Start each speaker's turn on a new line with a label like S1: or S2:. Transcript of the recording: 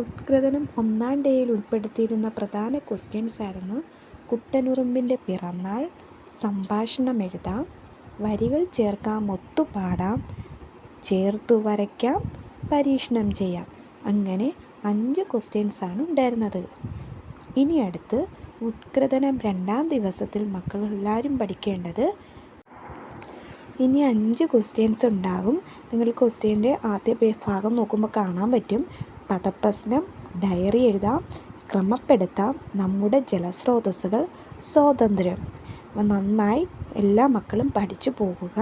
S1: ഉത്കൃതനം ഒന്നാം ഡേയിൽ ഉൾപ്പെടുത്തിയിരുന്ന പ്രധാന ക്വസ്റ്റ്യൻസ് ആയിരുന്നു: കുട്ടനുറുമ്പിൻ്റെ പിറന്നാൾ, സംഭാഷണം എഴുതാം, വരികൾ ചേർക്കാം, ഒത്തുപാടാം, ചേർത്തു വരയ്ക്കാം, പരീക്ഷണം ചെയ്യാം. അങ്ങനെ 5 ക്വസ്റ്റ്യൻസാണ് ഉണ്ടായിരുന്നത്. ഇനി അടുത്ത് ഉത്കൃതനം 2-ാം ദിവസത്തിൽ മക്കളെല്ലാവരും പഠിക്കേണ്ടത്, ഇനി 5 ക്വസ്റ്റ്യൻസ് ഉണ്ടാകും. നിങ്ങൾ ക്വസ്റ്റ്യൻ്റെ ആദ്യ ഭാഗം നോക്കുമ്പോൾ കാണാൻ പറ്റും. പദപ്രശ്നം, ഡയറി എഴുതാം, ക്രമപ്പെടുത്താം, നമ്മുടെ ജലസ്രോതസ്സുകൾ, സ്വാതന്ത്ര്യം. നന്നായി എല്ലാ മക്കളും പഠിച്ചു പോകുക.